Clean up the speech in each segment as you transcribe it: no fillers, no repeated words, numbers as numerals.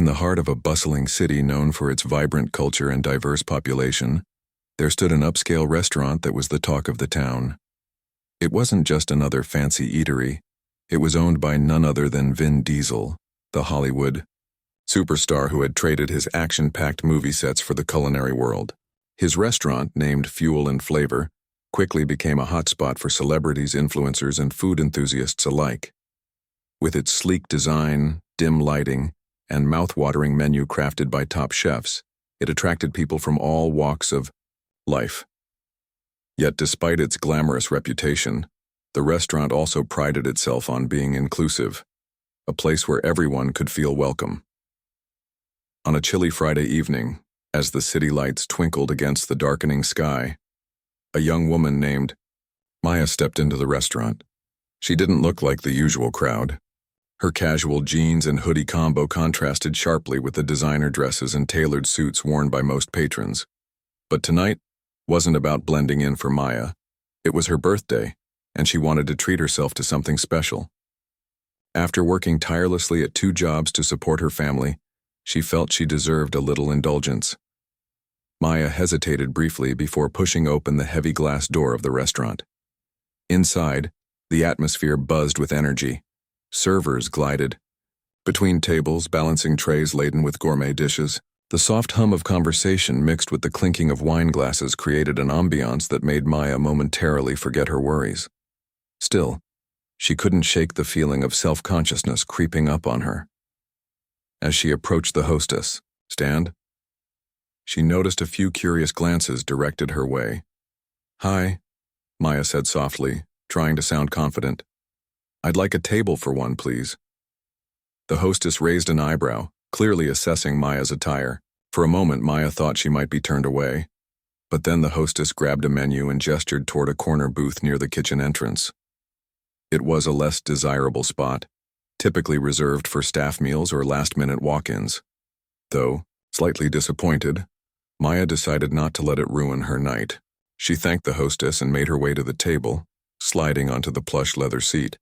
In the heart of a bustling city known for its vibrant culture and diverse population, there stood an upscale restaurant that was the talk of the town. It wasn't just another fancy eatery. It was owned by none other than Vin Diesel, the Hollywood superstar who had traded his action-packed movie sets for the culinary world. His restaurant, named Fuel and Flavor, quickly became a hotspot for celebrities, influencers, and food enthusiasts alike. With its sleek design, dim lighting, and mouth-watering menu crafted by top chefs, it attracted people from all walks of life. Yet despite its glamorous reputation, the restaurant also prided itself on being inclusive, a place where everyone could feel welcome. On a chilly Friday evening, as the city lights twinkled against the darkening sky, a young woman named Maya stepped into the restaurant. She didn't look like the usual crowd. Her casual jeans and hoodie combo contrasted sharply with the designer dresses and tailored suits worn by most patrons. But tonight wasn't about blending in for Maya. It was her birthday, and she wanted to treat herself to something special. After working tirelessly at 2 jobs to support her family, she felt she deserved a little indulgence. Maya hesitated briefly before pushing open the heavy glass door of the restaurant. Inside, the atmosphere buzzed with energy. Servers glided between tables, balancing trays laden with gourmet dishes. The soft hum of conversation mixed with the clinking of wine glasses created an ambiance that made Maya momentarily forget her worries. Still, she couldn't shake the feeling of self-consciousness creeping up on her. As she approached the hostess stand, she noticed a few curious glances directed her way. "Hi," Maya said softly, trying to sound confident. "I'd like a table for one, please." The hostess raised an eyebrow, clearly assessing Maya's attire. For a moment, Maya thought she might be turned away. But then the hostess grabbed a menu and gestured toward a corner booth near the kitchen entrance. It was a less desirable spot, typically reserved for staff meals or last-minute walk-ins. Though, slightly disappointed, Maya decided not to let it ruin her night. She thanked the hostess and made her way to the table, sliding onto the plush leather seat.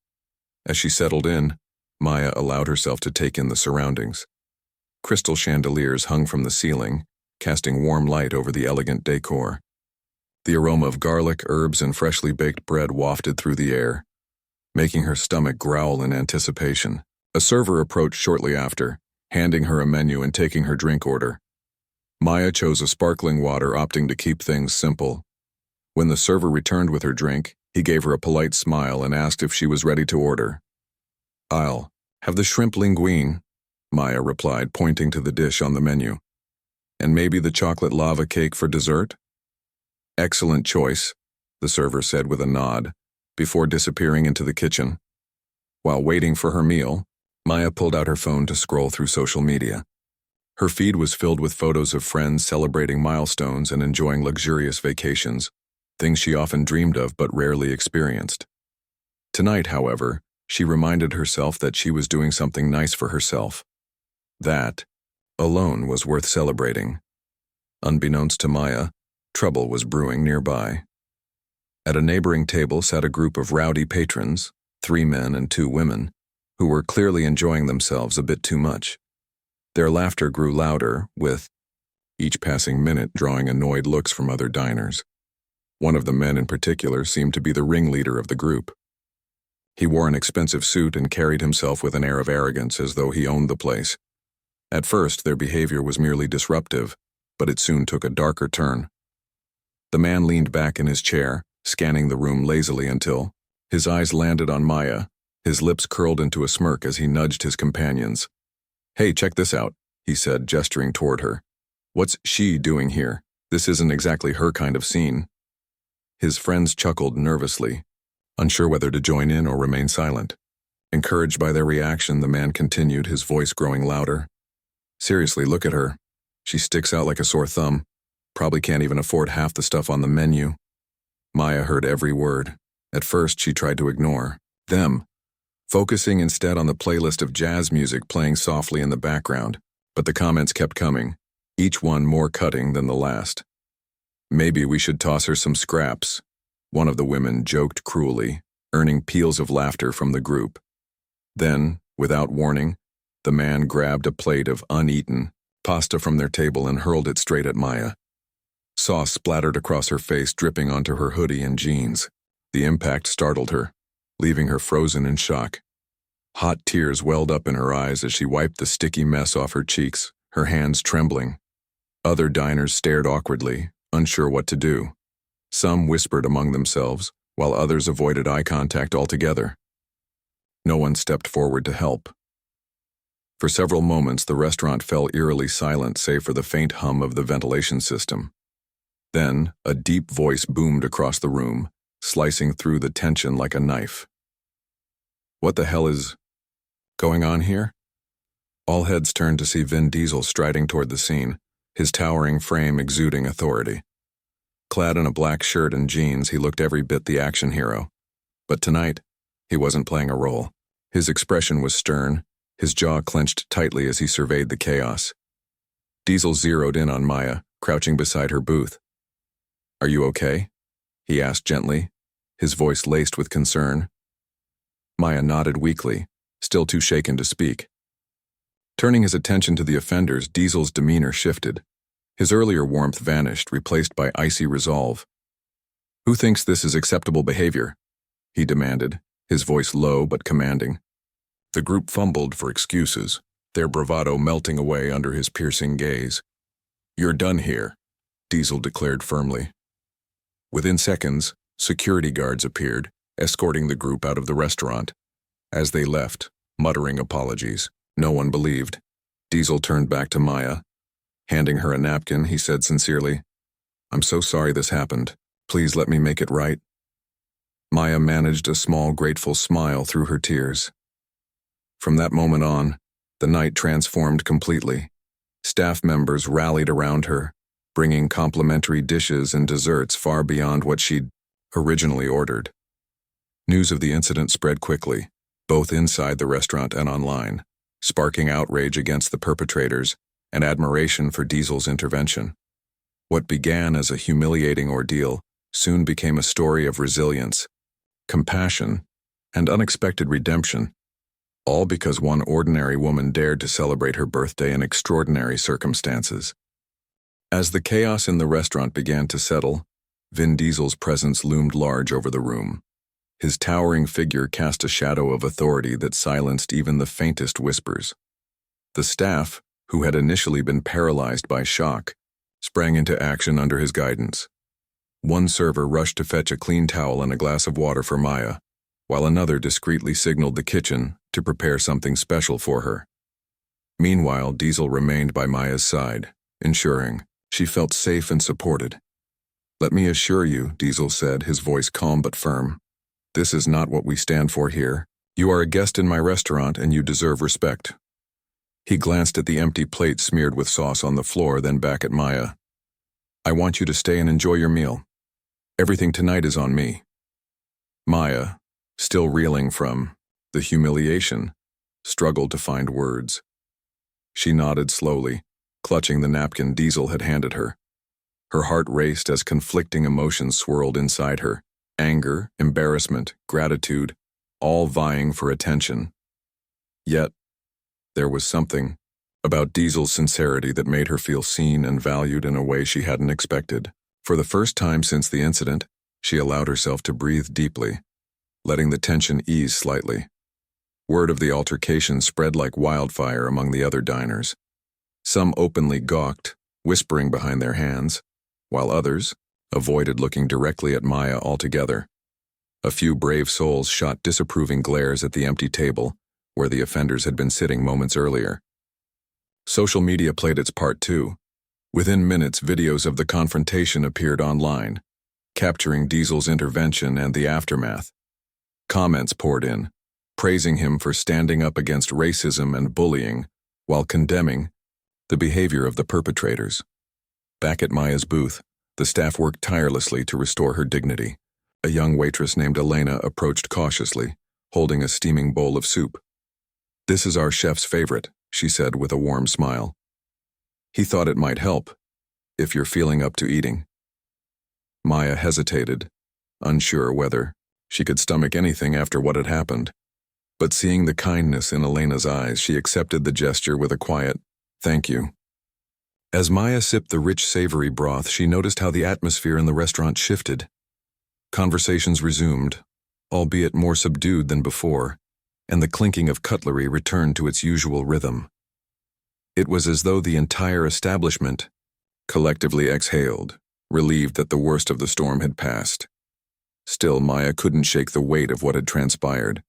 As she settled in, Maya allowed herself to take in the surroundings. Crystal chandeliers hung from the ceiling, casting warm light over the elegant decor. The aroma of garlic, herbs, and freshly baked bread wafted through the air, making her stomach growl in anticipation. A server approached shortly after, handing her a menu and taking her drink order. Maya chose a sparkling water, opting to keep things simple. When the server returned with her drink, he gave her a polite smile and asked if she was ready to order. "I'll have the shrimp linguine," Maya replied, pointing to the dish on the menu. "And maybe the chocolate lava cake for dessert?" "Excellent choice," the server said with a nod, before disappearing into the kitchen. While waiting for her meal, Maya pulled out her phone to scroll through social media. Her feed was filled with photos of friends celebrating milestones and enjoying luxurious vacations, things she often dreamed of but rarely experienced. Tonight, however, she reminded herself that she was doing something nice for herself. That, alone, was worth celebrating. Unbeknownst to Maya, trouble was brewing nearby. At a neighboring table sat a group of rowdy patrons, 3 men and 2 women, who were clearly enjoying themselves a bit too much. Their laughter grew louder, with each passing minute drawing annoyed looks from other diners. One of the men in particular seemed to be the ringleader of the group. He wore an expensive suit and carried himself with an air of arrogance as though he owned the place. At first, their behavior was merely disruptive, but it soon took a darker turn. The man leaned back in his chair, scanning the room lazily until his eyes landed on Maya. His lips curled into a smirk as he nudged his companions. "Hey, check this out," he said, gesturing toward her. "What's she doing here? This isn't exactly her kind of scene." His friends chuckled nervously, unsure whether to join in or remain silent. Encouraged by their reaction, the man continued, his voice growing louder. "Seriously, look at her. She sticks out like a sore thumb. Probably can't even afford half the stuff on the menu." Maya heard every word. At first, she tried to ignore them, focusing instead on the playlist of jazz music playing softly in the background. But the comments kept coming, each one more cutting than the last. "Maybe we should toss her some scraps," one of the women joked cruelly, earning peals of laughter from the group. Then, without warning, The man grabbed a plate of uneaten pasta from their table and hurled it straight at Maya. Sauce splattered across her face, dripping onto her hoodie and jeans. The impact startled her, leaving her frozen in shock. Hot tears welled up in her eyes as she wiped the sticky mess off her cheeks, her hands trembling. Other diners stared awkwardly, unsure what to do. Some whispered among themselves, while others avoided eye contact altogether. No one stepped forward to help. For several moments, the restaurant fell eerily silent save for the faint hum of the ventilation system. Then, a deep voice boomed across the room, slicing through the tension like a knife. "What the hell is going on here?" All heads turned to see Vin Diesel striding toward the scene, his towering frame exuding authority. Clad in a black shirt and jeans, he looked every bit the action hero. But tonight, he wasn't playing a role. His expression was stern, his jaw clenched tightly as he surveyed the chaos. Diesel zeroed in on Maya, crouching beside her booth. "Are you okay?" he asked gently, his voice laced with concern. Maya nodded weakly, still too shaken to speak. Turning his attention to the offenders, Diesel's demeanor shifted. His earlier warmth vanished, replaced by icy resolve. "Who thinks this is acceptable behavior?" he demanded, his voice low but commanding. The group fumbled for excuses, their bravado melting away under his piercing gaze. "You're done here," Diesel declared firmly. Within seconds, security guards appeared, escorting the group out of the restaurant. As they left, muttering apologies, no one believed. Diesel turned back to Maya. Handing her a napkin, he said sincerely, "I'm so sorry this happened. Please let me make it right." Maya managed a small, grateful smile through her tears. From that moment on, the night transformed completely. Staff members rallied around her, bringing complimentary dishes and desserts far beyond what she'd originally ordered. News of the incident spread quickly, both inside the restaurant and online, sparking outrage against the perpetrators and admiration for Diesel's intervention. What began as a humiliating ordeal soon became a story of resilience, compassion, and unexpected redemption, all because one ordinary woman dared to celebrate her birthday in extraordinary circumstances. As the chaos in the restaurant began to settle, Vin Diesel's presence loomed large over the room. His towering figure cast a shadow of authority that silenced even the faintest whispers. The staff, who had initially been paralyzed by shock, sprang into action under his guidance. One server rushed to fetch a clean towel and a glass of water for Maya, while another discreetly signaled the kitchen to prepare something special for her. Meanwhile, Diesel remained by Maya's side, ensuring she felt safe and supported. "Let me assure you," Diesel said, his voice calm but firm, "this is not what we stand for here. You are a guest in my restaurant and you deserve respect." He glanced at the empty plate smeared with sauce on the floor, then back at Maya. "I want you to stay and enjoy your meal. Everything tonight is on me." Maya, still reeling from the humiliation, struggled to find words. She nodded slowly, clutching the napkin Diesel had handed her. Her heart raced as conflicting emotions swirled inside her, anger, embarrassment, gratitude, all vying for attention. Yet, there was something about Diesel's sincerity that made her feel seen and valued in a way she hadn't expected. For the first time since the incident, she allowed herself to breathe deeply, letting the tension ease slightly. Word of the altercation spread like wildfire among the other diners. Some openly gawked, whispering behind their hands, while others avoided looking directly at Maya altogether. A few brave souls shot disapproving glares at the empty table, where the offenders had been sitting moments earlier. Social media played its part too. Within minutes, videos of the confrontation appeared online, capturing Diesel's intervention and the aftermath. Comments poured in, praising him for standing up against racism and bullying, while condemning the behavior of the perpetrators. Back at Maya's booth, the staff worked tirelessly to restore her dignity. A young waitress named Elena approached cautiously, holding a steaming bowl of soup. "This is our chef's favorite," she said with a warm smile. "He thought it might help, if you're feeling up to eating." Maya hesitated, unsure whether she could stomach anything after what had happened. But seeing the kindness in Elena's eyes, she accepted the gesture with a quiet, "Thank you." As Maya sipped the rich, savory broth, she noticed how the atmosphere in the restaurant shifted. Conversations resumed, albeit more subdued than before, and the clinking of cutlery returned to its usual rhythm. It was as though the entire establishment collectively exhaled, relieved that the worst of the storm had passed. Still, Maya couldn't shake the weight of what had transpired.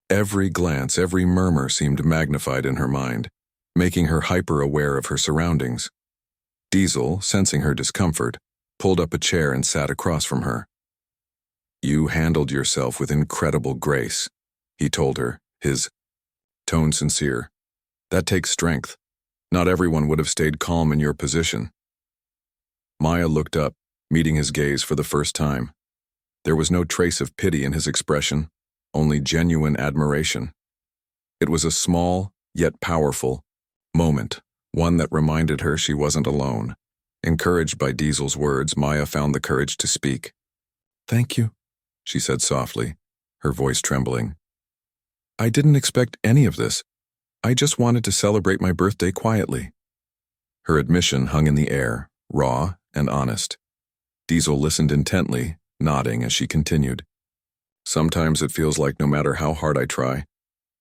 Every glance, every murmur seemed magnified in her mind, making her hyper-aware of her surroundings. Diesel, sensing her discomfort, pulled up a chair and sat across from her. "You handled yourself with incredible grace," he told her, his tone sincere. "That takes strength. Not everyone would have stayed calm in your position." Maya looked up, meeting his gaze for the first time. There was no trace of pity in his expression, only genuine admiration. It was a small, yet powerful, moment, one that reminded her she wasn't alone. Encouraged by Diesel's words, Maya found the courage to speak. "Thank you," she said softly, her voice trembling. "I didn't expect any of this. I just wanted to celebrate my birthday quietly." Her admission hung in the air, raw and honest. Diesel listened intently, nodding as she continued. "Sometimes it feels like no matter how hard I try,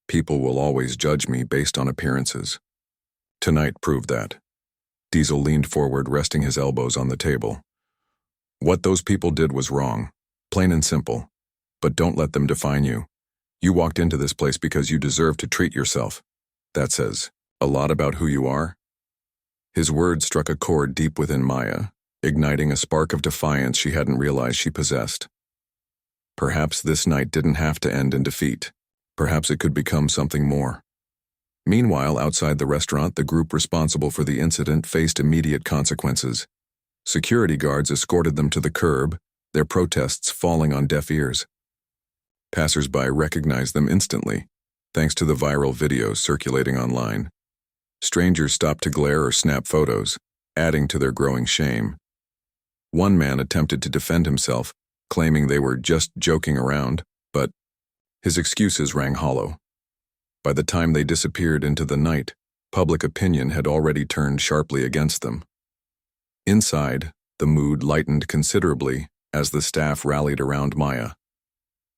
people will always judge me based on appearances. Tonight proved that." Diesel leaned forward, resting his elbows on the table. "What those people did was wrong, plain and simple. But don't let them define you. You walked into this place because you deserve to treat yourself. That says a lot about who you are." His words struck a chord deep within Maya, igniting a spark of defiance she hadn't realized she possessed. Perhaps this night didn't have to end in defeat. Perhaps it could become something more. Meanwhile, outside the restaurant, the group responsible for the incident faced immediate consequences. Security guards escorted them to the curb, their protests falling on deaf ears. Passers-by recognized them instantly, thanks to the viral videos circulating online. Strangers stopped to glare or snap photos, adding to their growing shame. One man attempted to defend himself, claiming they were just joking around, but his excuses rang hollow. By the time they disappeared into the night, public opinion had already turned sharply against them. Inside, the mood lightened considerably as the staff rallied around Maya.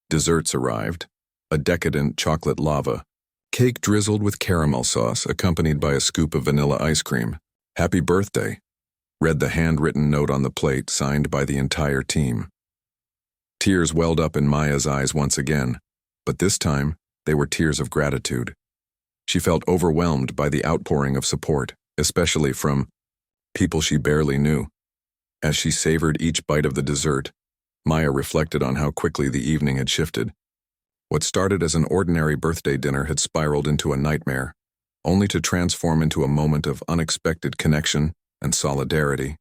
Desserts arrived, a decadent chocolate lava, cake drizzled with caramel sauce accompanied by a scoop of vanilla ice cream. "Happy birthday," read the handwritten note on the plate signed by the entire team. Tears welled up in Maya's eyes once again, but this time they were tears of gratitude. She felt overwhelmed by the outpouring of support, especially from people she barely knew. As she savored each bite of the dessert, Maya reflected on how quickly the evening had shifted. What started as an ordinary birthday dinner had spiraled into a nightmare, only to transform into a moment of unexpected connection and solidarity.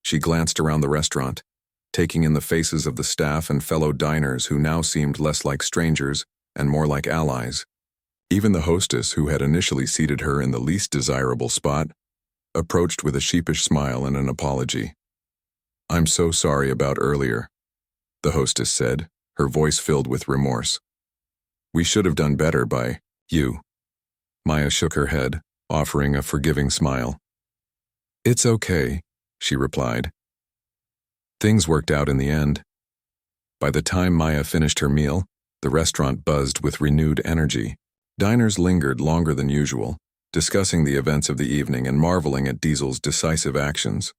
She glanced around the restaurant, taking in the faces of the staff and fellow diners who now seemed less like strangers and more like allies. Even the hostess, who had initially seated her in the least desirable spot, approached with a sheepish smile and an apology. "I'm so sorry about earlier," the hostess said, her voice filled with remorse. "We should have done better by you." Maya shook her head, offering a forgiving smile. "It's okay," she replied. Things worked out in the end. By the time Maya finished her meal, the restaurant buzzed with renewed energy. Diners lingered longer than usual, discussing the events of the evening and marveling at Diesel's decisive actions.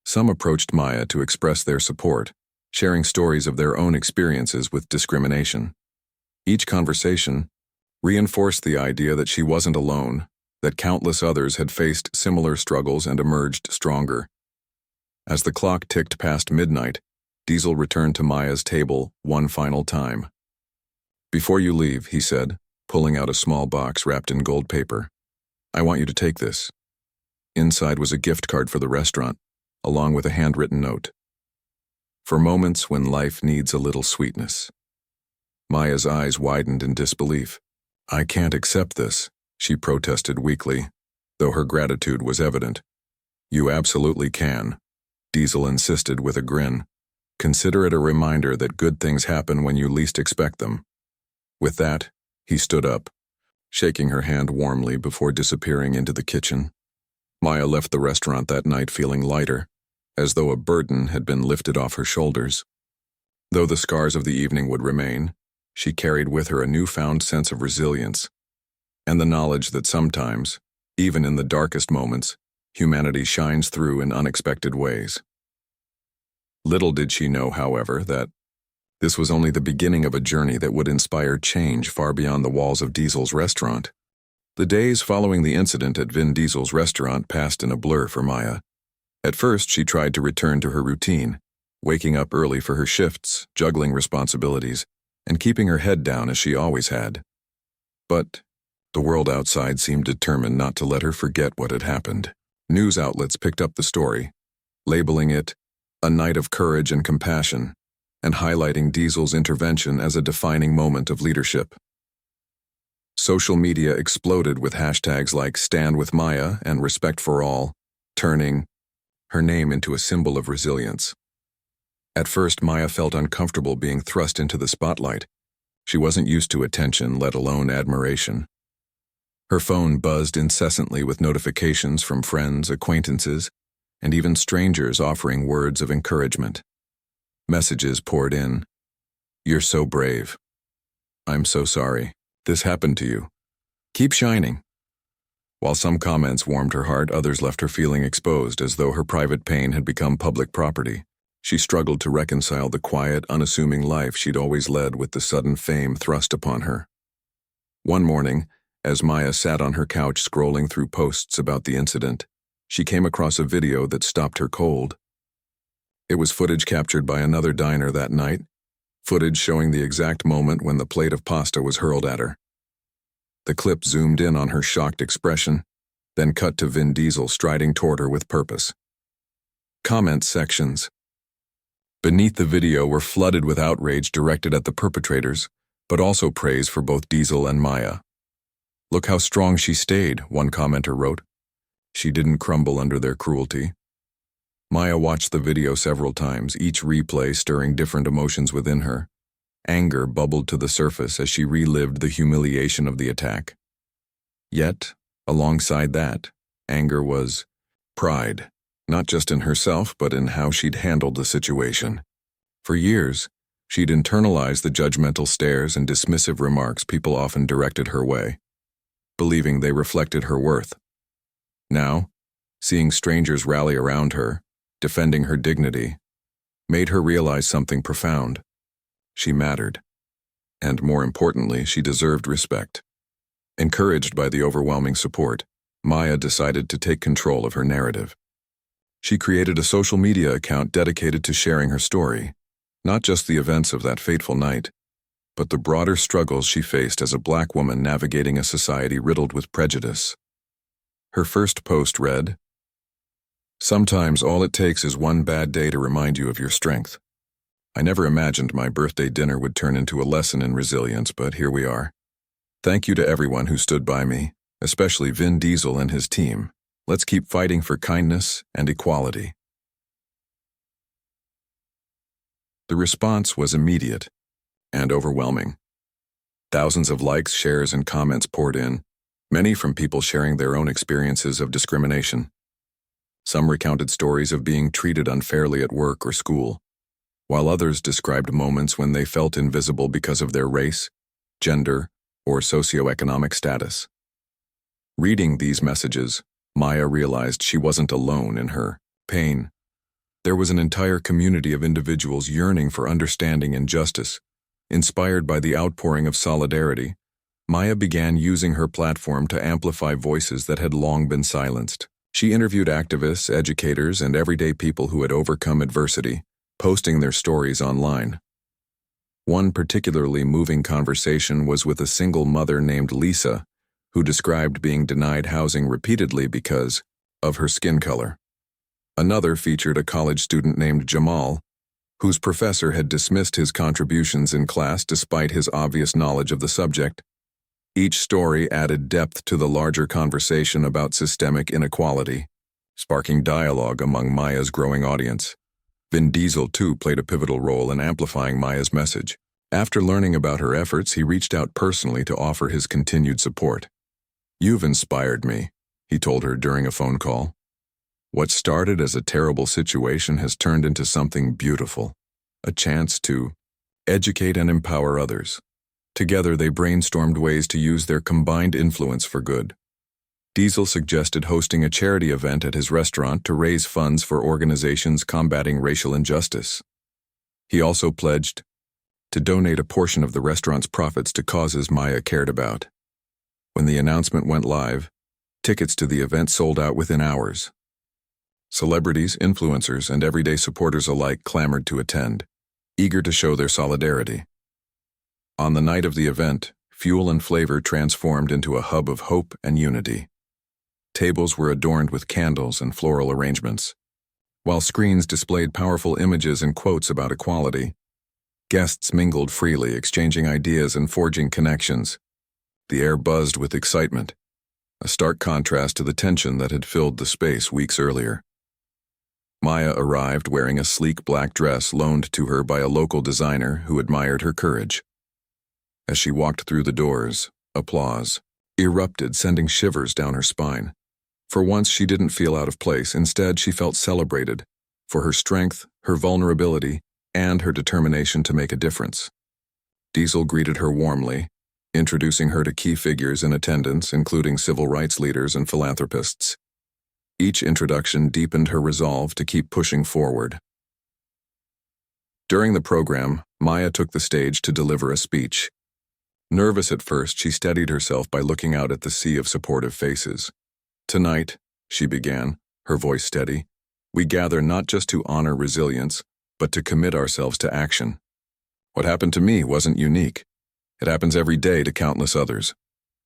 Some approached Maya to express their support, sharing stories of their own experiences with discrimination. Each conversation reinforced the idea that she wasn't alone, that countless others had faced similar struggles and emerged stronger. As the clock ticked past midnight, Diesel returned to Maya's table one final time. "Before you leave," he said, pulling out a small box wrapped in gold paper, "I want you to take this." Inside was a gift card for the restaurant, along with a handwritten note. "For moments when life needs a little sweetness." Maya's eyes widened in disbelief. "I can't accept this," she protested weakly, though her gratitude was evident. "You absolutely can," Diesel insisted with a grin. "Consider it a reminder that good things happen when you least expect them." With that, he stood up, shaking her hand warmly before disappearing into the kitchen. Maya left the restaurant that night feeling lighter, as though a burden had been lifted off her shoulders. Though the scars of the evening would remain, she carried with her a newfound sense of resilience, and the knowledge that sometimes, even in the darkest moments, humanity shines through in unexpected ways. Little did she know, however, that this was only the beginning of a journey that would inspire change far beyond the walls of Diesel's restaurant. The days following the incident at Vin Diesel's restaurant passed in a blur for Maya. At first, she tried to return to her routine, waking up early for her shifts, juggling responsibilities, and keeping her head down as she always had. But the world outside seemed determined not to let her forget what had happened. News outlets picked up the story, labeling it a night of courage and compassion, and highlighting Diesel's intervention as a defining moment of leadership. Social media exploded with hashtags like Stand with Maya and Respect for All, turning her name into a symbol of resilience. At first, Maya felt uncomfortable being thrust into the spotlight. She wasn't used to attention, let alone admiration. Her phone buzzed incessantly with notifications from friends, acquaintances, and even strangers offering words of encouragement. Messages poured in. "You're so brave. I'm so sorry. This happened to you. Keep shining." While some comments warmed her heart, others left her feeling exposed, as though her private pain had become public property. She struggled to reconcile the quiet, unassuming life she'd always led with the sudden fame thrust upon her. One morning, as Maya sat on her couch scrolling through posts about the incident, she came across a video that stopped her cold. It was footage captured by another diner that night, footage showing the exact moment when the plate of pasta was hurled at her. The clip zoomed in on her shocked expression, then cut to Vin Diesel striding toward her with purpose. Comment sections beneath the video were flooded with outrage directed at the perpetrators, but also praise for both Diesel and Maya. "Look how strong she stayed," one commenter wrote. "She didn't crumble under their cruelty." Maya watched the video several times, each replay stirring different emotions within her. Anger bubbled to the surface as she relived the humiliation of the attack. Yet, alongside that, anger was pride, not just in herself but in how she'd handled the situation. For years, she'd internalized the judgmental stares and dismissive remarks people often directed her way, believing they reflected her worth. Now, seeing strangers rally around her, defending her dignity, made her realize something profound. She mattered. And more importantly, she deserved respect. Encouraged by the overwhelming support, Maya decided to take control of her narrative. She created a social media account dedicated to sharing her story, not just the events of that fateful night, but the broader struggles she faced as a Black woman navigating a society riddled with prejudice. Her first post read, "Sometimes all it takes is one bad day to remind you of your strength. I never imagined my birthday dinner would turn into a lesson in resilience, but here we are. Thank you to everyone who stood by me, especially Vin Diesel and his team. Let's keep fighting for kindness and equality." The response was immediate and overwhelming. Thousands of likes, shares, and comments poured in, many from people sharing their own experiences of discrimination. Some recounted stories of being treated unfairly at work or school, while others described moments when they felt invisible because of their race, gender, or socioeconomic status. Reading these messages, Maya realized she wasn't alone in her pain. There was an entire community of individuals yearning for understanding and justice. Inspired by the outpouring of solidarity, Maya began using her platform to amplify voices that had long been silenced. She interviewed activists, educators, and everyday people who had overcome adversity, posting their stories online. One particularly moving conversation was with a single mother named Lisa, who described being denied housing repeatedly because of her skin color. Another featured a college student named Jamal, whose professor had dismissed his contributions in class despite his obvious knowledge of the subject. Each story added depth to the larger conversation about systemic inequality, sparking dialogue among Maya's growing audience. Vin Diesel, too, played a pivotal role in amplifying Maya's message. After learning about her efforts, he reached out personally to offer his continued support. "You've inspired me," he told her during a phone call. "What started as a terrible situation has turned into something beautiful, a chance to educate and empower others." Together, they brainstormed ways to use their combined influence for good. Diesel suggested hosting a charity event at his restaurant to raise funds for organizations combating racial injustice. He also pledged to donate a portion of the restaurant's profits to causes Maya cared about. When the announcement went live, tickets to the event sold out within hours. Celebrities, influencers, and everyday supporters alike clamored to attend, eager to show their solidarity. On the night of the event, Fuel and Flavor transformed into a hub of hope and unity. Tables were adorned with candles and floral arrangements, while screens displayed powerful images and quotes about equality. Guests mingled freely, exchanging ideas and forging connections. The air buzzed with excitement, a stark contrast to the tension that had filled the space weeks earlier. Maya arrived wearing a sleek black dress loaned to her by a local designer who admired her courage. As she walked through the doors, applause erupted, sending shivers down her spine. For once, she didn't feel out of place. Instead, she felt celebrated for her strength, her vulnerability, and her determination to make a difference. Diesel greeted her warmly, introducing her to key figures in attendance, including civil rights leaders and philanthropists. Each introduction deepened her resolve to keep pushing forward. During the program, Maya took the stage to deliver a speech. Nervous at first, she steadied herself by looking out at the sea of supportive faces. "Tonight," she began, her voice steady, "we gather not just to honor resilience, but to commit ourselves to action. What happened to me wasn't unique. It happens every day to countless others.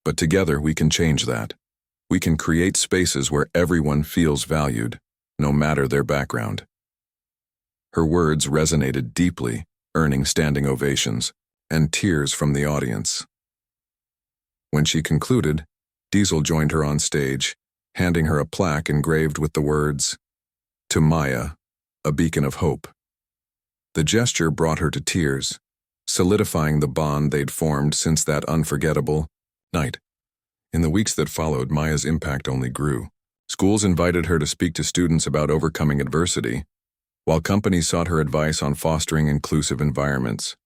But together we can change that. We can create spaces where everyone feels valued, no matter their background." Her words resonated deeply, earning standing ovations and tears from the audience. When she concluded, Diesel joined her on stage, handing her a plaque engraved with the words, "To Maya, a beacon of hope." The gesture brought her to tears, solidifying the bond they'd formed since that unforgettable night. In the weeks that followed, Maya's impact only grew. Schools invited her to speak to students about overcoming adversity, while companies sought her advice on fostering inclusive environments.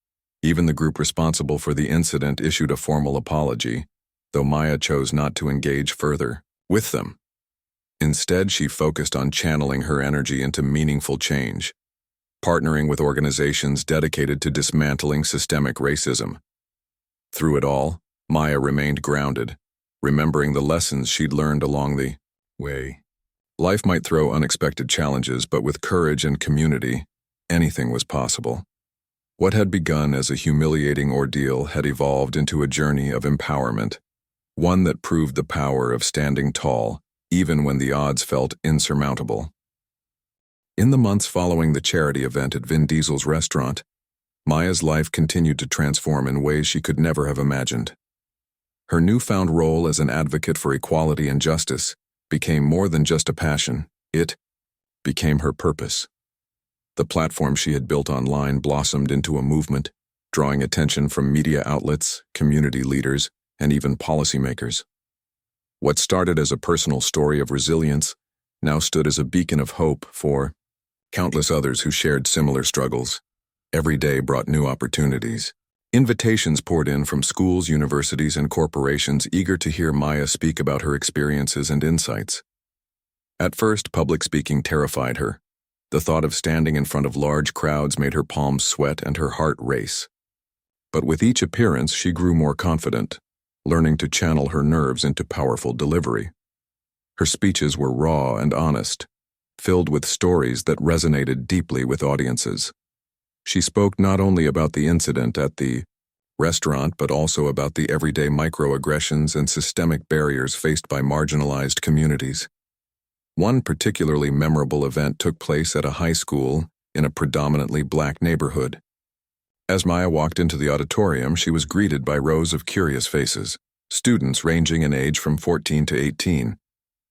Even the group responsible for the incident issued a formal apology, though Maya chose not to engage further with them. Instead, she focused on channeling her energy into meaningful change, partnering with organizations dedicated to dismantling systemic racism. Through it all, Maya remained grounded, remembering the lessons she'd learned along the way. Life might throw unexpected challenges, but with courage and community, anything was possible. What had begun as a humiliating ordeal had evolved into a journey of empowerment, one that proved the power of standing tall, even when the odds felt insurmountable. In the months following the charity event at Vin Diesel's restaurant, Maya's life continued to transform in ways she could never have imagined. Her newfound role as an advocate for equality and justice became more than just a passion. It became her purpose. The platform she had built online blossomed into a movement, drawing attention from media outlets, community leaders, and even policymakers. What started as a personal story of resilience now stood as a beacon of hope for countless others who shared similar struggles. Every day brought new opportunities. Invitations poured in from schools, universities, and corporations eager to hear Maya speak about her experiences and insights. At first, public speaking terrified her. The thought of standing in front of large crowds made her palms sweat and her heart race. But with each appearance, she grew more confident, learning to channel her nerves into powerful delivery. Her speeches were raw and honest, filled with stories that resonated deeply with audiences. She spoke not only about the incident at the restaurant, but also about the everyday microaggressions and systemic barriers faced by marginalized communities. One particularly memorable event took place at a high school in a predominantly black neighborhood. As Maya walked into the auditorium, she was greeted by rows of curious faces, students ranging in age from 14 to 18.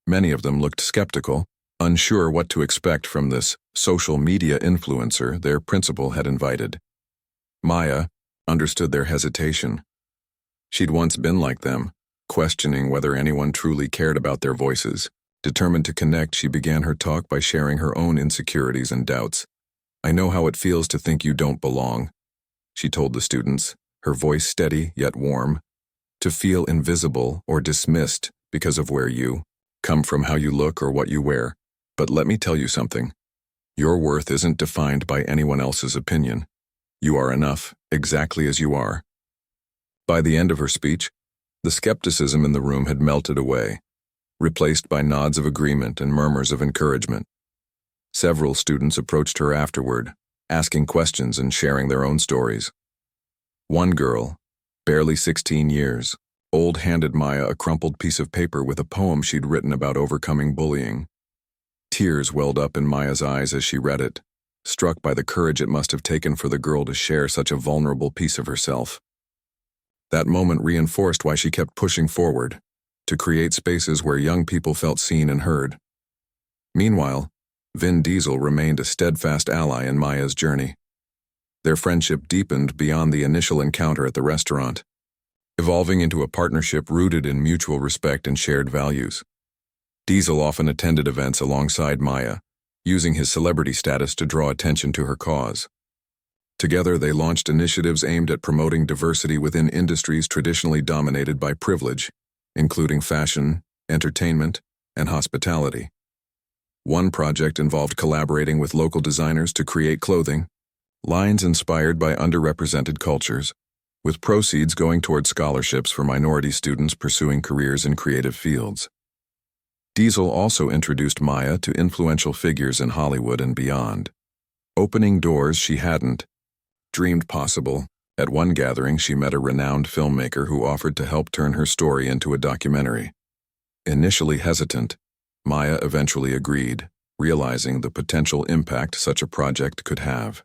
Many of them looked skeptical, unsure what to expect from this social media influencer their principal had invited. Maya, understood their hesitation. She'd once been like them, questioning whether anyone truly cared about their voices. Determined to connect, she began her talk by sharing her own insecurities and doubts. "I know how it feels to think you don't belong," she told the students, her voice steady yet warm. "To feel invisible or dismissed because of where you come from, how you look, or what you wear. But let me tell you something. Your worth isn't defined by anyone else's opinion. You are enough, exactly as you are." By the end of her speech, the skepticism in the room had melted away, replaced by nods of agreement and murmurs of encouragement. Several students approached her afterward, asking questions and sharing their own stories. One girl, barely 16 years old, handed Maya a crumpled piece of paper with a poem she'd written about overcoming bullying. Tears welled up in Maya's eyes as she read it, struck by the courage it must have taken for the girl to share such a vulnerable piece of herself. That moment reinforced why she kept pushing forward, to create spaces where young people felt seen and heard. Meanwhile, Vin Diesel remained a steadfast ally in Maya's journey. Their friendship deepened beyond the initial encounter at the restaurant, evolving into a partnership rooted in mutual respect and shared values. Diesel often attended events alongside Maya, using his celebrity status to draw attention to her cause. Together, they launched initiatives aimed at promoting diversity within industries traditionally dominated by privilege, including fashion, entertainment, and hospitality. One project involved collaborating with local designers to create clothing lines inspired by underrepresented cultures, with proceeds going toward scholarships for minority students pursuing careers in creative fields. Diesel also introduced Maya to influential figures in Hollywood and beyond, opening doors she hadn't dreamed possible. At one gathering, she met a renowned filmmaker who offered to help turn her story into a documentary. Initially hesitant, Maya eventually agreed, realizing the potential impact such a project could have.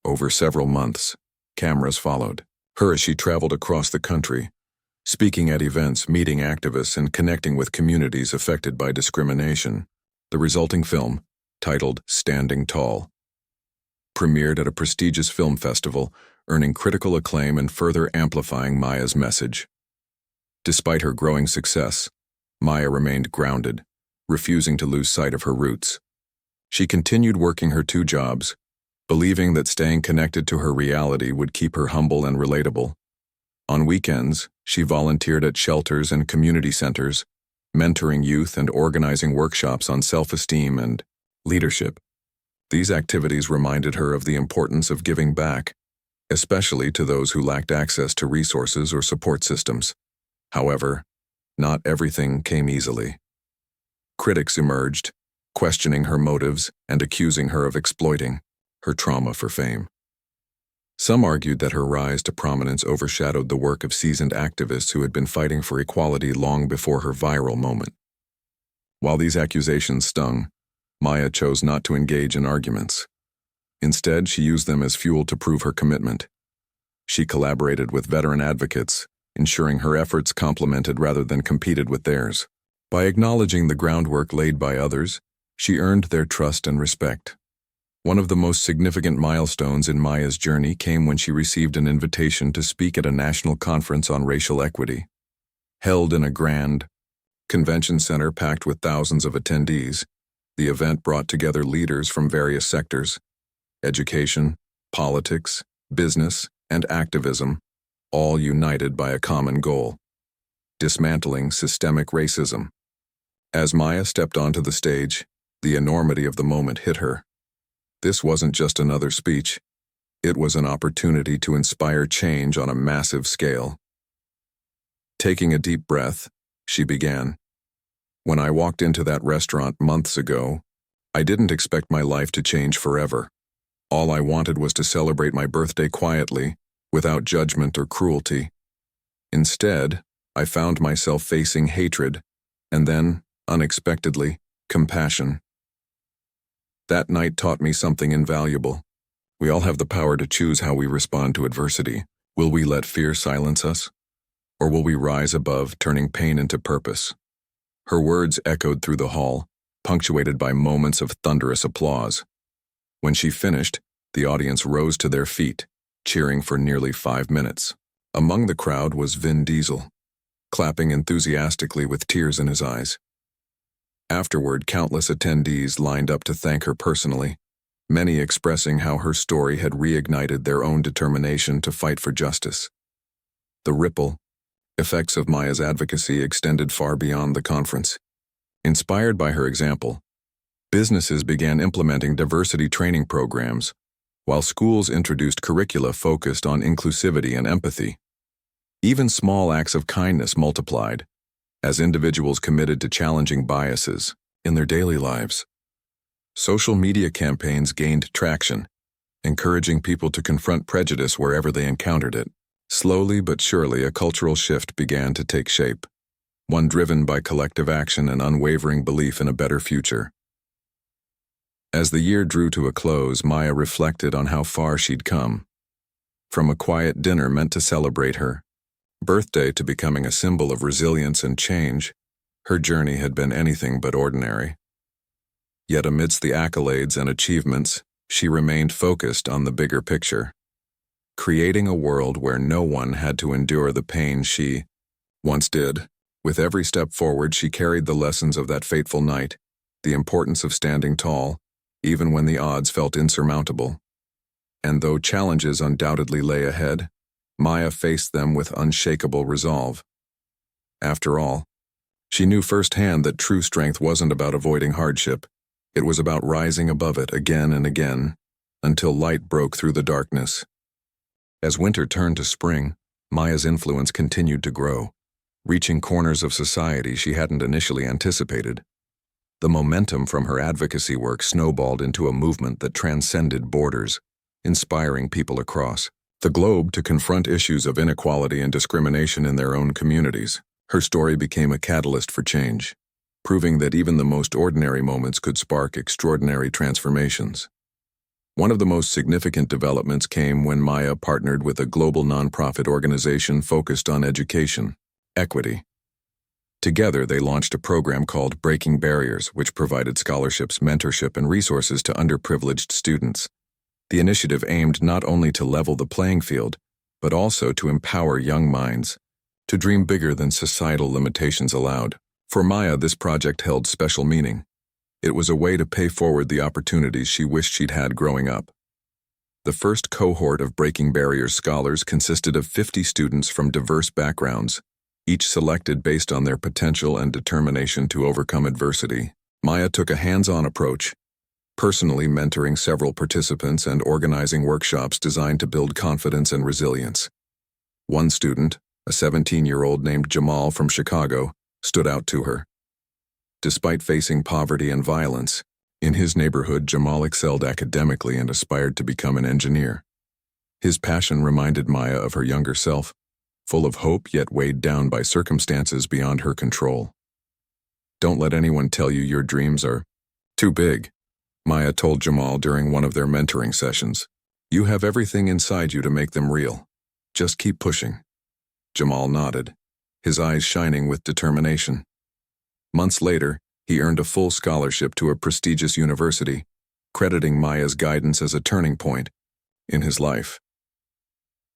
Over several months, cameras followed her as she traveled across the country, speaking at events, meeting activists, and connecting with communities affected by discrimination. The resulting film, titled Standing Tall, premiered at a prestigious film festival, earning critical acclaim and further amplifying Maya's message. Despite her growing success, Maya remained grounded, refusing to lose sight of her roots. She continued working her 2 jobs, believing that staying connected to her reality would keep her humble and relatable. On weekends, she volunteered at shelters and community centers, mentoring youth and organizing workshops on self-esteem and leadership. These activities reminded her of the importance of giving back, especially to those who lacked access to resources or support systems. However, not everything came easily. Critics emerged, questioning her motives and accusing her of exploiting her trauma for fame. Some argued that her rise to prominence overshadowed the work of seasoned activists who had been fighting for equality long before her viral moment. While these accusations stung, Maya chose not to engage in arguments. Instead, she used them as fuel to prove her commitment. She collaborated with veteran advocates, ensuring her efforts complemented rather than competed with theirs. By acknowledging the groundwork laid by others, she earned their trust and respect. One of the most significant milestones in Maya's journey came when she received an invitation to speak at a national conference on racial equity. Held in a grand convention center packed with thousands of attendees, the event brought together leaders from various sectors: education, politics, business, and activism, all united by a common goal: dismantling systemic racism. As Maya stepped onto the stage, the enormity of the moment hit her. This wasn't just another speech. It was an opportunity to inspire change on a massive scale. Taking a deep breath, she began. "When I walked into that restaurant months ago, I didn't expect my life to change forever. All I wanted was to celebrate my birthday quietly, without judgment or cruelty. Instead, I found myself facing hatred, and then, unexpectedly, compassion. That night taught me something invaluable. We all have the power to choose how we respond to adversity. Will we let fear silence us? Or will we rise above, turning pain into purpose?" Her words echoed through the hall, punctuated by moments of thunderous applause. When she finished, the audience rose to their feet, cheering for nearly 5 minutes. Among the crowd was Vin Diesel, clapping enthusiastically with tears in his eyes. Afterward, countless attendees lined up to thank her personally, many expressing how her story had reignited their own determination to fight for justice. The ripple effects of Maya's advocacy extended far beyond the conference. Inspired by her example, businesses began implementing diversity training programs, while schools introduced curricula focused on inclusivity and empathy. Even small acts of kindness multiplied, as individuals committed to challenging biases in their daily lives. Social media campaigns gained traction, encouraging people to confront prejudice wherever they encountered it. Slowly but surely, a cultural shift began to take shape, one driven by collective action and unwavering belief in a better future. As the year drew to a close, Maya reflected on how far she'd come. From a quiet dinner meant to celebrate her birthday to becoming a symbol of resilience and change, her journey had been anything but ordinary. Yet amidst the accolades and achievements, she remained focused on the bigger picture, creating a world where no one had to endure the pain she once did. With every step forward, she carried the lessons of that fateful night, the importance of standing tall, even when the odds felt insurmountable. And though challenges undoubtedly lay ahead, Maya faced them with unshakable resolve. After all, she knew firsthand that true strength wasn't about avoiding hardship. It was about rising above it again and again, until light broke through the darkness. As winter turned to spring, Maya's influence continued to grow, reaching corners of society she hadn't initially anticipated. The momentum from her advocacy work snowballed into a movement that transcended borders, inspiring people across the globe to confront issues of inequality and discrimination in their own communities. Her story became a catalyst for change, proving that even the most ordinary moments could spark extraordinary transformations. One of the most significant developments came when Maya partnered with a global nonprofit organization focused on education equity. Together, they launched a program called Breaking Barriers, which provided scholarships, mentorship, and resources to underprivileged students. The initiative aimed not only to level the playing field, but also to empower young minds to dream bigger than societal limitations allowed. For Maya, this project held special meaning. It was a way to pay forward the opportunities she wished she'd had growing up. The first cohort of Breaking Barriers scholars consisted of 50 students from diverse backgrounds, each selected based on their potential and determination to overcome adversity. Maya took a hands-on approach, personally mentoring several participants and organizing workshops designed to build confidence and resilience. One student, a 17-year-old named Jamal from Chicago, stood out to her. Despite facing poverty and violence, in his neighborhood, Jamal excelled academically and aspired to become an engineer. His passion reminded Maya of her younger self, full of hope yet weighed down by circumstances beyond her control. "Don't let anyone tell you your dreams are too big," Maya told Jamal during one of their mentoring sessions. "You have everything inside you to make them real. Just keep pushing." Jamal nodded, his eyes shining with determination. Months later, he earned a full scholarship to a prestigious university, crediting Maya's guidance as a turning point in his life.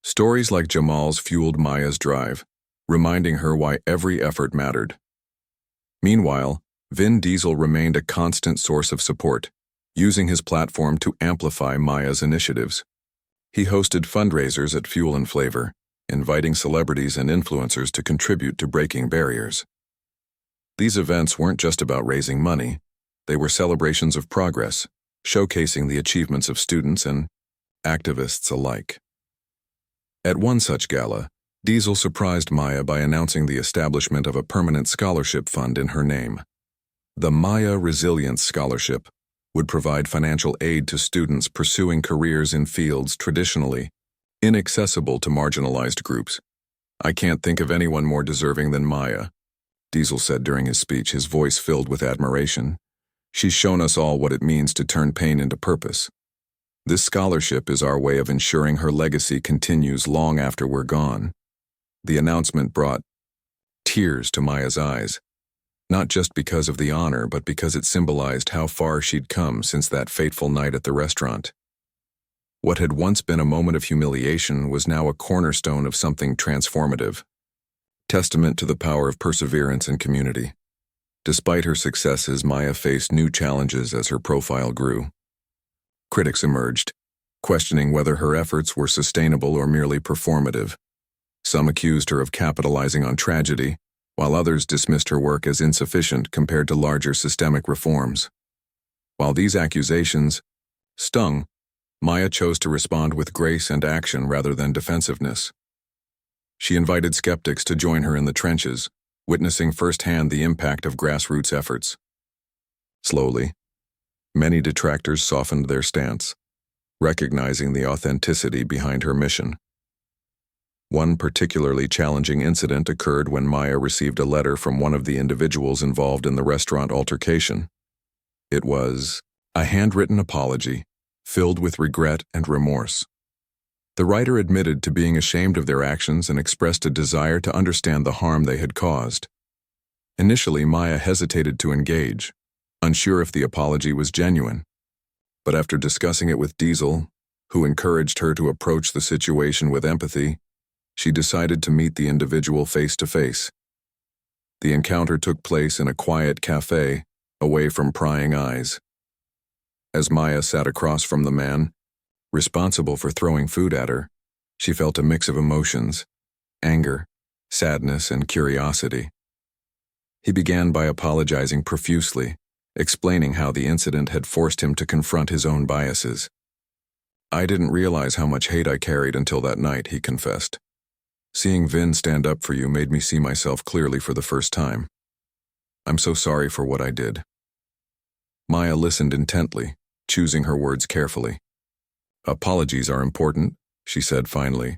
Stories like Jamal's fueled Maya's drive, reminding her why every effort mattered. Meanwhile, Vin Diesel remained a constant source of support, using his platform to amplify Maya's initiatives. He hosted fundraisers at Fuel and Flavor, inviting celebrities and influencers to contribute to Breaking Barriers. These events weren't just about raising money, they were celebrations of progress, showcasing the achievements of students and activists alike. At one such gala, Diesel surprised Maya by announcing the establishment of a permanent scholarship fund in her name. The Maya Resilience Scholarship would provide financial aid to students pursuing careers in fields traditionally inaccessible to marginalized groups. "I can't think of anyone more deserving than Maya," Diesel said during his speech, his voice filled with admiration. "She's shown us all what it means to turn pain into purpose. This scholarship is our way of ensuring her legacy continues long after we're gone." The announcement brought tears to Maya's eyes, not just because of the honor, but because it symbolized how far she'd come since that fateful night at the restaurant. What had once been a moment of humiliation was now a cornerstone of something transformative, testament to the power of perseverance and community. Despite her successes, Maya faced new challenges as her profile grew. Critics emerged, questioning whether her efforts were sustainable or merely performative. Some accused her of capitalizing on tragedy, while others dismissed her work as insufficient compared to larger systemic reforms. While these accusations stung, Maya chose to respond with grace and action rather than defensiveness. She invited skeptics to join her in the trenches, witnessing firsthand the impact of grassroots efforts. Slowly, many detractors softened their stance, recognizing the authenticity behind her mission. One particularly challenging incident occurred when Maya received a letter from one of the individuals involved in the restaurant altercation. It was a handwritten apology, filled with regret and remorse. The writer admitted to being ashamed of their actions and expressed a desire to understand the harm they had caused. Initially, Maya hesitated to engage, unsure if the apology was genuine. But after discussing it with Diesel, who encouraged her to approach the situation with empathy, she decided to meet the individual face to face. The encounter took place in a quiet cafe, away from prying eyes. As Maya sat across from the man, responsible for throwing food at her, she felt a mix of emotions: anger, sadness, and curiosity. He began by apologizing profusely, explaining how the incident had forced him to confront his own biases. "I didn't realize how much hate I carried until that night," he confessed. "Seeing Vin stand up for you made me see myself clearly for the first time. I'm so sorry for what I did." Maya listened intently, choosing her words carefully. "Apologies are important," she said finally,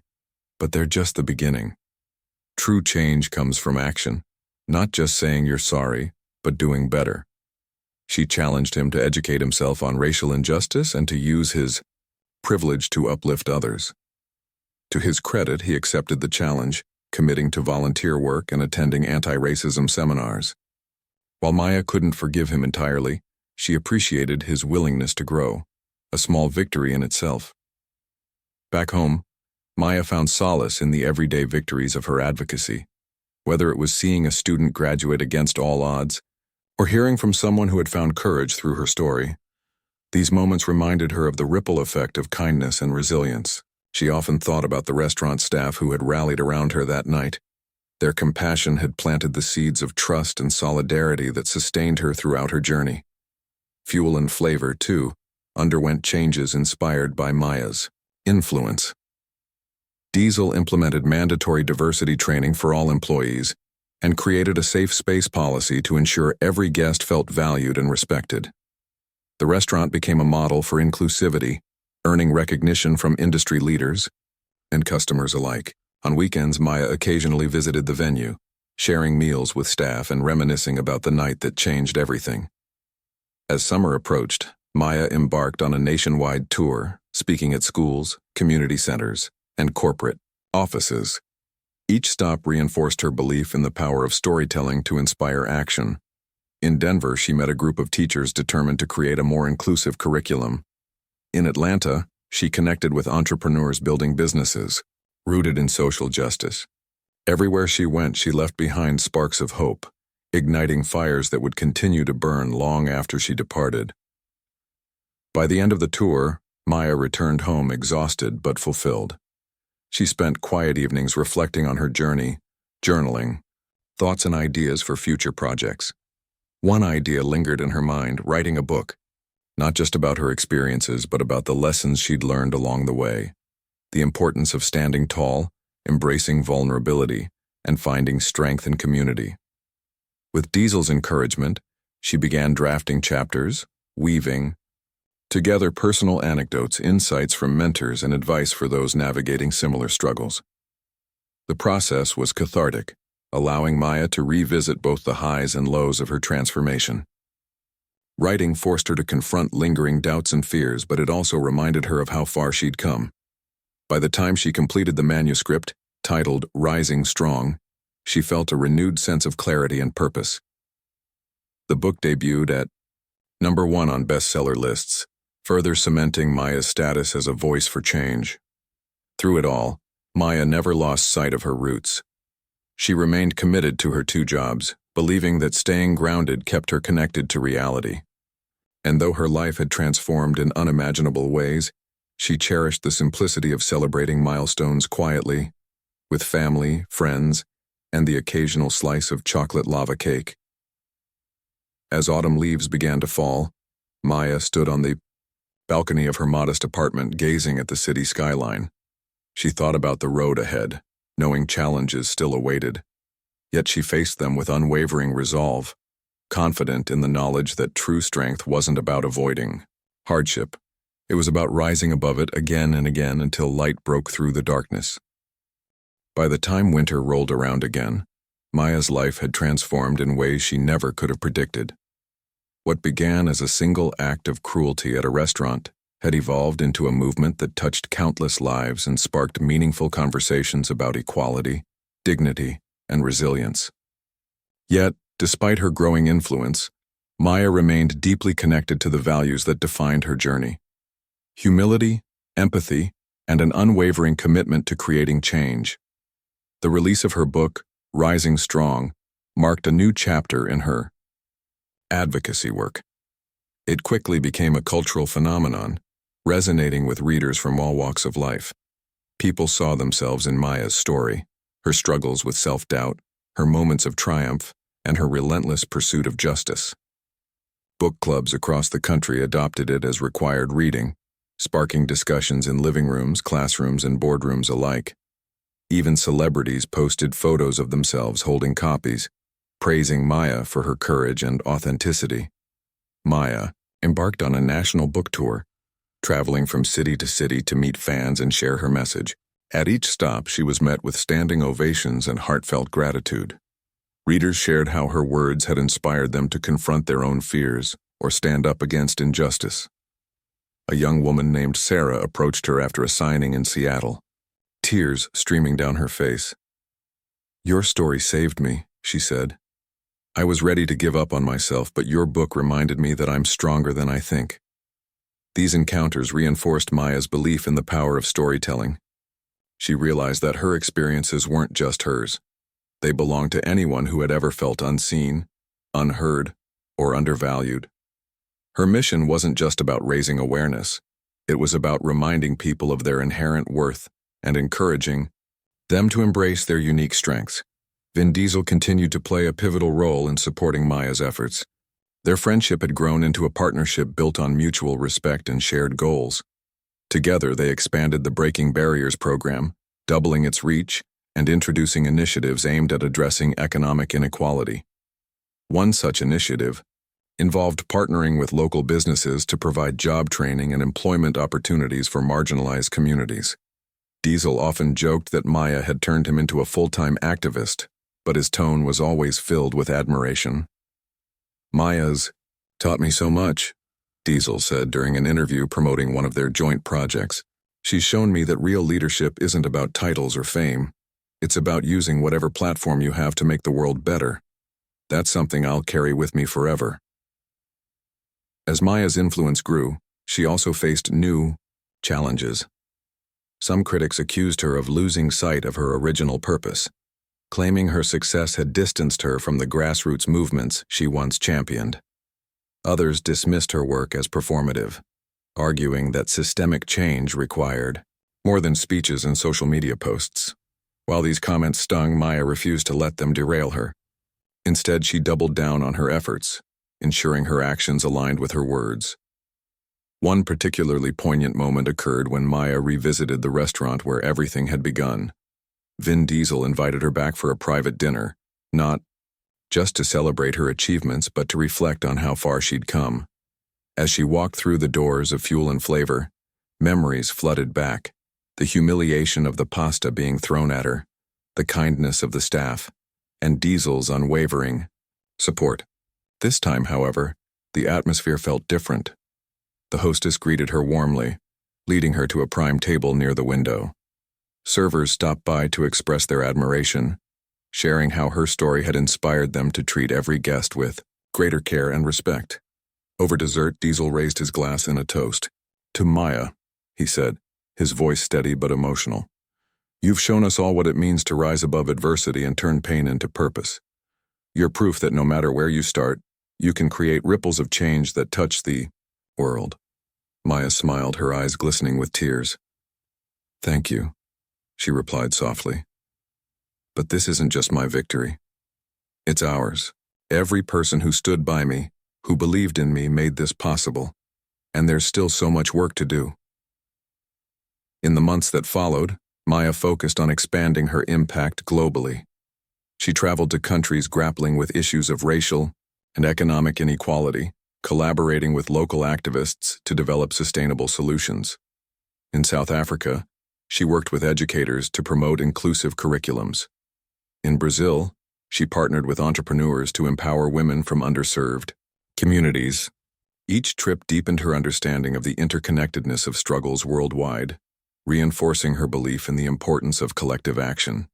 "but they're just the beginning. True change comes from action, not just saying you're sorry, but doing better." She challenged him to educate himself on racial injustice and to use his privilege to uplift others. To his credit, he accepted the challenge, committing to volunteer work and attending anti-racism seminars. While Maya couldn't forgive him entirely, she appreciated his willingness to grow, a small victory in itself. Back home, Maya found solace in the everyday victories of her advocacy, whether it was seeing a student graduate against all odds or hearing from someone who had found courage through her story. These moments reminded her of the ripple effect of kindness and resilience. She often thought about the restaurant staff who had rallied around her that night. Their compassion had planted the seeds of trust and solidarity that sustained her throughout her journey. Fuel and Flavor, too, underwent changes inspired by Maya's influence. Diesel implemented mandatory diversity training for all employees and created a safe space policy to ensure every guest felt valued and respected. The restaurant became a model for inclusivity, earning recognition from industry leaders and customers alike. On weekends, Maya occasionally visited the venue, sharing meals with staff and reminiscing about the night that changed everything. As summer approached, Maya embarked on a nationwide tour, speaking at schools, community centers, and corporate offices. Each stop reinforced her belief in the power of storytelling to inspire action. In Denver, she met a group of teachers determined to create a more inclusive curriculum. In Atlanta, she connected with entrepreneurs building businesses, rooted in social justice. Everywhere she went, she left behind sparks of hope, igniting fires that would continue to burn long after she departed. By the end of the tour, Maya returned home exhausted but fulfilled. She spent quiet evenings reflecting on her journey, journaling, thoughts and ideas for future projects. One idea lingered in her mind: writing a book, not just about her experiences, but about the lessons she'd learned along the way. The importance of standing tall, embracing vulnerability, and finding strength in community. With Diesel's encouragement, she began drafting chapters, weaving together personal anecdotes, insights from mentors, and advice for those navigating similar struggles. The process was cathartic, allowing Maya to revisit both the highs and lows of her transformation. Writing forced her to confront lingering doubts and fears, but it also reminded her of how far she'd come. By the time she completed the manuscript, titled Rising Strong, she felt a renewed sense of clarity and purpose. The book debuted at #1 on bestseller lists, further cementing Maya's status as a voice for change. Through it all, Maya never lost sight of her roots. She remained committed to her two jobs, believing that staying grounded kept her connected to reality. And though her life had transformed in unimaginable ways, she cherished the simplicity of celebrating milestones quietly, with family, friends, and the occasional slice of chocolate lava cake. As autumn leaves began to fall, Maya stood on the balcony of her modest apartment, gazing at the city skyline. She thought about the road ahead, knowing challenges still awaited. Yet she faced them with unwavering resolve, confident in the knowledge that true strength wasn't about avoiding hardship. It was about rising above it again and again until light broke through the darkness. By the time winter rolled around again, Maya's life had transformed in ways she never could have predicted. What began as a single act of cruelty at a restaurant had evolved into a movement that touched countless lives and sparked meaningful conversations about equality, dignity, and resilience. Yet, despite her growing influence, Maya remained deeply connected to the values that defined her journey: humility, empathy, and an unwavering commitment to creating change. The release of her book, Rising Strong, marked a new chapter in her advocacy work. It quickly became a cultural phenomenon, resonating with readers from all walks of life. People saw themselves in Maya's story, her struggles with self-doubt, her moments of triumph, and her relentless pursuit of justice. Book clubs across the country adopted it as required reading, sparking discussions in living rooms, classrooms, and boardrooms alike. Even celebrities posted photos of themselves holding copies, praising Maya for her courage and authenticity. Maya embarked on a national book tour, traveling from city to city to meet fans and share her message. At each stop, she was met with standing ovations and heartfelt gratitude. Readers shared how her words had inspired them to confront their own fears or stand up against injustice. A young woman named Sarah approached her after a signing in Seattle, tears streaming down her face. "Your story saved me," she said. "I was ready to give up on myself, but your book reminded me that I'm stronger than I think." These encounters reinforced Maya's belief in the power of storytelling. She realized that her experiences weren't just hers. They belonged to anyone who had ever felt unseen, unheard, or undervalued. Her mission wasn't just about raising awareness. It was about reminding people of their inherent worth and encouraging them to embrace their unique strengths. Vin Diesel continued to play a pivotal role in supporting Maya's efforts. Their friendship had grown into a partnership built on mutual respect and shared goals. Together, they expanded the Breaking Barriers program, doubling its reach and introducing initiatives aimed at addressing economic inequality. One such initiative involved partnering with local businesses to provide job training and employment opportunities for marginalized communities. Diesel often joked that Maya had turned him into a full-time activist, but his tone was always filled with admiration. "Maya's taught me so much," Diesel said during an interview promoting one of their joint projects. "She's shown me that real leadership isn't about titles or fame. It's about using whatever platform you have to make the world better. That's something I'll carry with me forever." As Maya's influence grew, she also faced new challenges. Some critics accused her of losing sight of her original purpose, claiming her success had distanced her from the grassroots movements she once championed. Others dismissed her work as performative, arguing that systemic change required more than speeches and social media posts. While these comments stung, Maya refused to let them derail her. Instead, she doubled down on her efforts, ensuring her actions aligned with her words. One particularly poignant moment occurred when Maya revisited the restaurant where everything had begun. Vin Diesel invited her back for a private dinner, not just to celebrate her achievements, but to reflect on how far she'd come. As she walked through the doors of Fuel and Flavor, memories flooded back, the humiliation of the pasta being thrown at her, the kindness of the staff, and Diesel's unwavering support. This time, however, the atmosphere felt different. The hostess greeted her warmly, leading her to a prime table near the window. Servers stopped by to express their admiration, sharing how her story had inspired them to treat every guest with greater care and respect. Over dessert, Diesel raised his glass in a toast. To Maya, he said, his voice steady but emotional. You've shown us all what it means to rise above adversity and turn pain into purpose. You're proof that no matter where you start, you can create ripples of change that touch the world. Maya smiled, her eyes glistening with tears. Thank you, she replied softly. But this isn't just my victory. It's ours. Every person who stood by me, who believed in me, made this possible. And there's still so much work to do. In the months that followed, Maya focused on expanding her impact globally. She traveled to countries grappling with issues of racial and economic inequality, collaborating with local activists to develop sustainable solutions. In South Africa, she worked with educators to promote inclusive curriculums. In Brazil, she partnered with entrepreneurs to empower women from underserved communities. Each trip deepened her understanding of the interconnectedness of struggles worldwide, reinforcing her belief in the importance of collective action.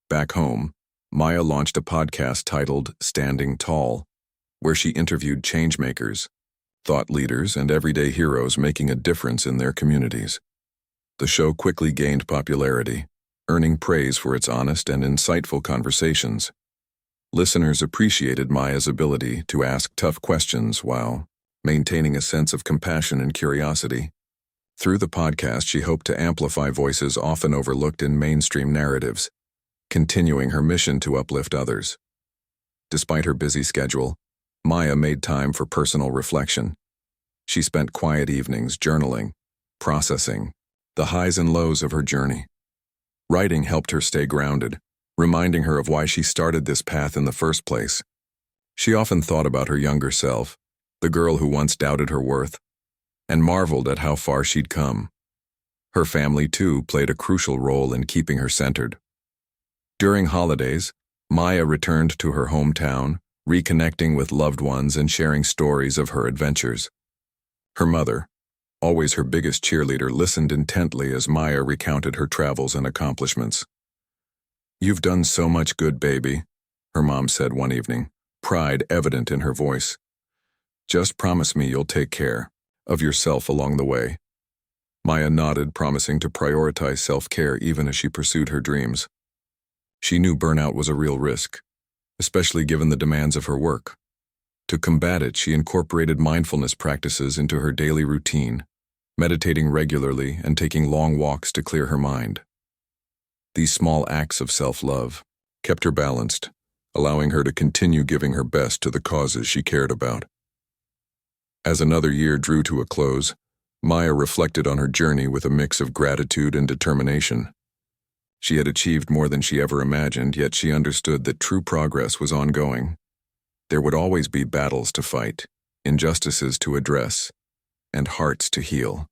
Back home, Maya launched a podcast titled Standing Tall, where she interviewed changemakers, thought leaders, and everyday heroes making a difference in their communities. The show quickly gained popularity, earning praise for its honest and insightful conversations. Listeners appreciated Maya's ability to ask tough questions while maintaining a sense of compassion and curiosity. Through the podcast, she hoped to amplify voices often overlooked in mainstream narratives, continuing her mission to uplift others. Despite her busy schedule, Maya made time for personal reflection. She spent quiet evenings journaling, processing the highs and lows of her journey. Writing helped her stay grounded, reminding her of why she started this path in the first place. She often thought about her younger self, the girl who once doubted her worth, and marveled at how far she'd come. Her family, too, played a crucial role in keeping her centered. During holidays, Maya returned to her hometown, reconnecting with loved ones and sharing stories of her adventures. Her mother, always her biggest cheerleader, listened intently as Maya recounted her travels and accomplishments. "You've done so much good, baby," her mom said one evening, pride evident in her voice. "Just promise me you'll take care of yourself along the way." Maya nodded, promising to prioritize self-care even as she pursued her dreams. She knew burnout was a real risk, especially given the demands of her work. To combat it, she incorporated mindfulness practices into her daily routine, meditating regularly and taking long walks to clear her mind. These small acts of self-love kept her balanced, allowing her to continue giving her best to the causes she cared about. As another year drew to a close, Maya reflected on her journey with a mix of gratitude and determination. She had achieved more than she ever imagined, yet she understood that true progress was ongoing. There would always be battles to fight, injustices to address, and hearts to heal.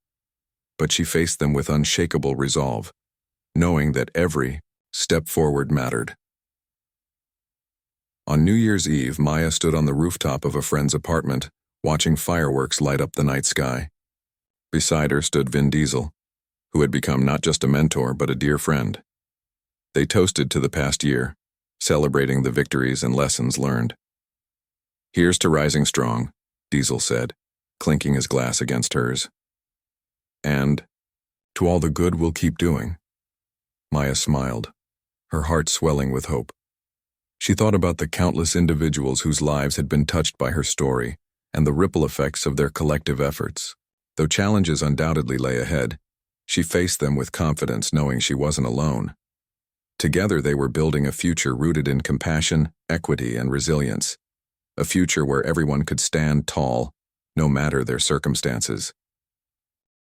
But she faced them with unshakable resolve, knowing that every step forward mattered. On New Year's Eve, Maya stood on the rooftop of a friend's apartment, watching fireworks light up the night sky. Beside her stood Vin Diesel, who had become not just a mentor but a dear friend. They toasted to the past year, celebrating the victories and lessons learned. "Here's to rising strong," Diesel said, clinking his glass against hers. "And to all the good we'll keep doing." Maya smiled, her heart swelling with hope. She thought about the countless individuals whose lives had been touched by her story and the ripple effects of their collective efforts. Though challenges undoubtedly lay ahead, she faced them with confidence, knowing she wasn't alone. Together they were building a future rooted in compassion, equity, and resilience. A future where everyone could stand tall, no matter their circumstances.